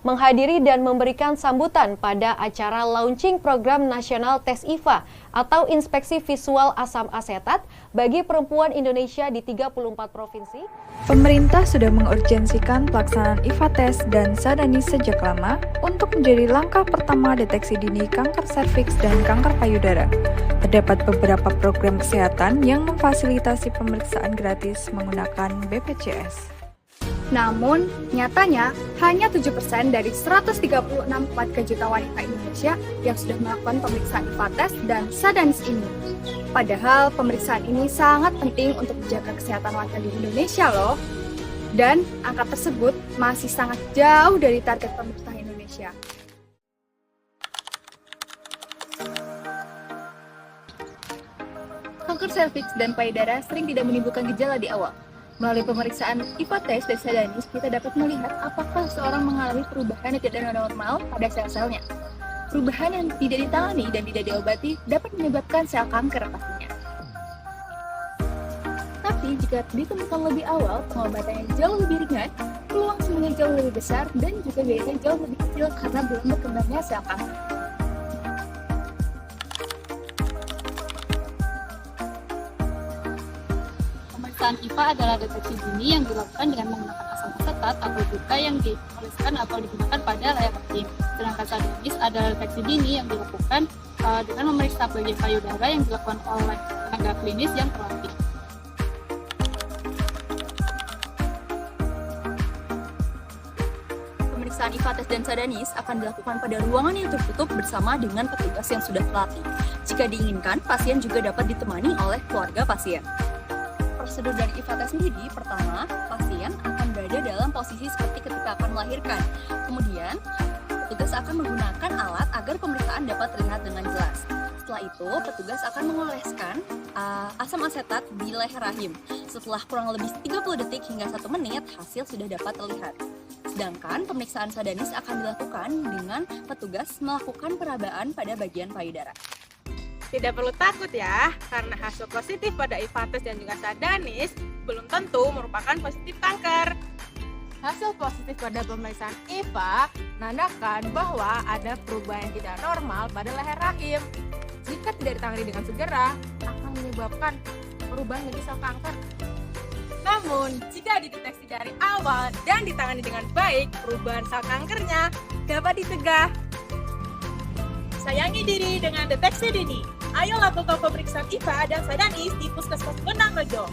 menghadiri dan memberikan sambutan pada acara launching program nasional tes IVA atau Inspeksi Visual Asam Asetat bagi perempuan Indonesia di 34 provinsi. Pemerintah sudah mengurgensikan pelaksanaan IVA tes dan Sadanis sejak lama untuk menjadi langkah pertama deteksi dini kanker serviks dan kanker payudara. Terdapat beberapa program kesehatan yang memfasilitasi pemeriksaan gratis menggunakan BPJS. Namun, nyatanya hanya 7% dari 136 warga juta wanita Indonesia yang sudah melakukan pemeriksaan IVA tes dan Sadanis ini. Padahal pemeriksaan ini sangat penting untuk menjaga kesehatan warga di Indonesia loh. Dan angka tersebut masih sangat jauh dari target pemerintah Indonesia. Kanker serviks dan payudara sering tidak menimbulkan gejala di awal. Melalui pemeriksaan IVA tes dan Sadanis, kita dapat melihat apakah seseorang mengalami perubahan yang tidak normal pada sel-selnya. Perubahan yang tidak ditangani dan tidak diobati dapat menyebabkan sel kanker pastinya. Tapi jika ditemukan lebih awal, pengobatannya jauh lebih ringan, peluang sembuhnya jauh lebih besar, dan juga biayanya jauh lebih kecil karena belum berkembangnya sel kanker. Pemeriksaan IVA adalah deteksi dini yang dilakukan dengan menggunakan asam asetat atau juga yang dioleskan atau digunakan pada layar rahim. Sedangkan Sadanis adalah deteksi dini yang dilakukan dengan memeriksa bagian payudara yang dilakukan oleh tenaga klinis yang terlatih. Pemeriksaan IVA tes dan Sadanis akan dilakukan pada ruangan yang tertutup bersama dengan petugas yang sudah terlatih. Jika diinginkan, pasien juga dapat ditemani oleh keluarga pasien. Prosedur dari IVA tes sendiri, pertama, pasien akan berada dalam posisi seperti ketika akan melahirkan. Kemudian, petugas akan menggunakan alat agar pemeriksaan dapat terlihat dengan jelas. Setelah itu, petugas akan mengoleskan asam asetat di leher rahim. Setelah kurang lebih 30 detik hingga 1 menit, hasil sudah dapat terlihat. Sedangkan pemeriksaan Sadanis akan dilakukan dengan petugas melakukan perabaan pada bagian payudara. Tidak perlu takut ya, karena hasil positif pada IVA tes dan juga Sadanis belum tentu merupakan positif kanker. Hasil positif pada pemeriksaan IVA menandakan bahwa ada perubahan yang tidak normal pada leher rahim. Jika tidak ditangani dengan segera, akan menyebabkan perubahan menjadi sel kanker. Namun, jika dideteksi dari awal dan ditangani dengan baik, perubahan sel kankernya dapat dicegah. Sayangi diri dengan deteksi dini. Ayo lakukan pemeriksaan IVA dan Sadanis di Puskesmas Benang Rejo.